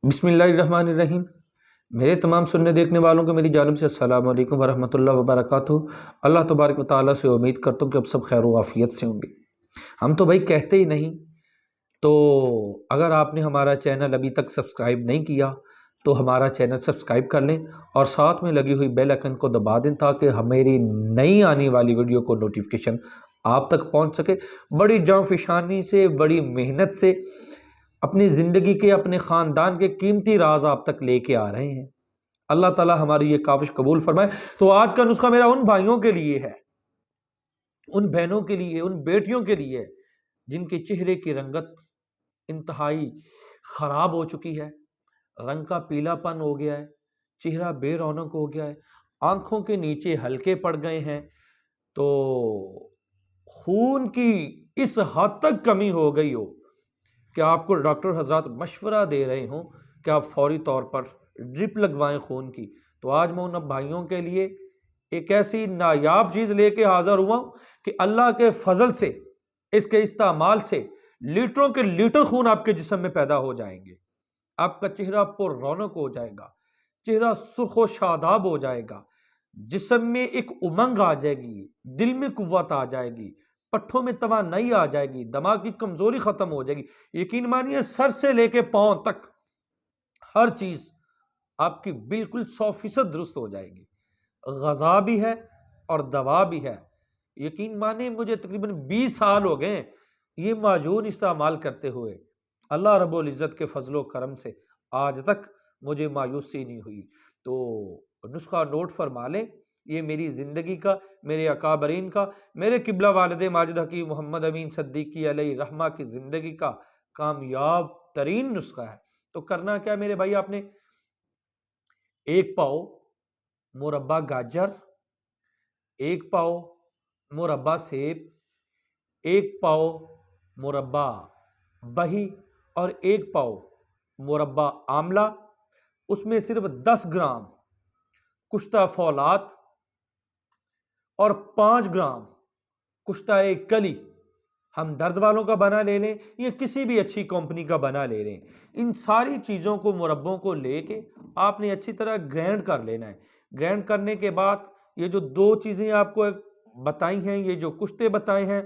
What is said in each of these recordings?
बिस्मिल्लाहिर्रहमानिर्रहीम। मेरे तमाम सुनने देखने वालों को मेरी जानिब से अस्सलाम वालेकुम वरहमतुल्लाह वबरकातुहू। अल्लाह तबारक व तआला से उम्मीद करता हूँ कि अब सब खैर व आफियत से होंगे। हम तो भाई कहते ही नहीं, तो अगर आपने हमारा चैनल अभी तक सब्सक्राइब नहीं किया तो हमारा चैनल सब्सक्राइब कर लें और साथ में लगी हुई बेल आइकन को दबा दें ताकि हमारी नई आने वाली वीडियो को नोटिफिकेशन आप तक पहुंच सके। बड़ी जांफिशानी से, बड़ी मेहनत से अपनी ज़िंदगी के, अपने ख़ानदान के कीमती राज आप तक लेके आ रहे हैं। अल्लाह ताला हमारी ये काविश कबूल फरमाए। तो आज का नुस्खा मेरा उन भाइयों के लिए है, उन बहनों के लिए, उन बेटियों के लिए जिनके चेहरे की रंगत इंतहाई ख़राब हो चुकी है, रंग का पीलापन हो गया है, चेहरा बेरौनक हो गया है, आँखों के नीचे हल्के पड़ गए हैं, तो खून की इस हद तक कमी हो गई हो कि आपको डॉक्टर हजरात मशवरा दे रहे हों कि आप फौरी तौर पर ड्रिप लगवाएं खून की। तो आज मैं उन भाइयों के लिए एक ऐसी नायाब चीज़ लेके हाज़िर हुआ हूं कि अल्लाह के फजल से, इसके इस्तेमाल से लीटरों के लीटर खून आपके जिस्म में पैदा हो जाएंगे। आपका चेहरा पर रौनक हो जाएगा, चेहरा सुर्ख व शादाब हो जाएगा, जिस्म में एक उमंग आ जाएगी, दिल में कुव्वत आ जाएगी, पट्ठों में तवानाई आ जाएगी, दिमाग की कमजोरी खत्म हो जाएगी। यकीन मानिए सर से लेके पांव तक हर चीज आपकी बिल्कुल 100% दुरुस्त हो जाएगी। गजा भी है और दवा भी है। यकीन मानिए मुझे तकरीबन 20 साल हो गए ये माजून इस्तेमाल करते हुए। अल्लाह रब्बुल इज़्ज़त के फजलो करम से आज तक मुझे मायूसी नहीं हुई। तो नुस्खा नोट फरमा लें, ये मेरी ज़िंदगी का, मेरे अकाबरीन का, मेरे किबला वालिद माजिद हकीम मोहम्मद अमीन सिद्दीकी अलैहि रहमा की ज़िंदगी का कामयाब तरीन नुस्खा है। तो करना क्या मेरे भाई, आपने एक पाव मुरब्बा गाजर, एक पाव मुरब्बा सेब, एक पाव मुरब्बा बही और एक पाव मुरब्बा आमला, उसमें सिर्फ 10 ग्राम कुश्ता फौलात और 5 ग्राम कुश्ता कली हम दर्द वालों का बना ले लें या किसी भी अच्छी कंपनी का बना ले लें। इन सारी चीज़ों को, मुरब्बों को लेके आपने अच्छी तरह ग्राइंड कर लेना है। ग्राइंड करने के बाद ये जो दो चीज़ें आपको बताई हैं, ये जो कुश्ते बताए हैं,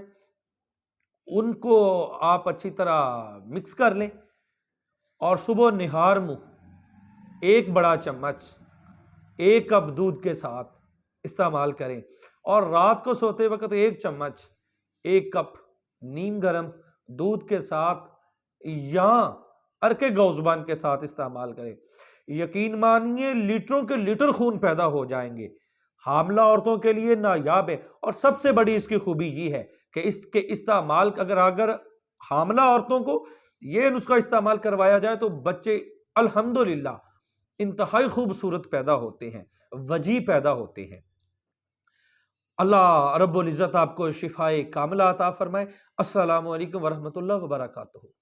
उनको आप अच्छी तरह मिक्स कर लें और सुबह निहार मुंह 1 बड़ा चम्मच 1 कप दूध के साथ इस्तेमाल करें और रात को सोते वक्त 1 चम्मच 1 कप नीम गरम दूध के साथ या अरके गौज़बान के साथ इस्तेमाल करें। यकीन मानिए लीटरों के लीटर खून पैदा हो जाएंगे। हामला औरतों के लिए नायाब है और सबसे बड़ी इसकी खूबी ये है कि इसके इस्तेमाल अगर हामला औरतों को ये नुस्खा इस्तेमाल करवाया जाए तो बच्चे अल्हम्दुलिल्लाह इंतहाई खूबसूरत पैदा होते हैं, वजी पैदा होते हैं। अल्लाह रब्बुल इज़्ज़त आपको शिफाए कामिला अता फरमाए। अस्सलामु अलैकुम वरहमतुल्लाहि वबरकातुहू।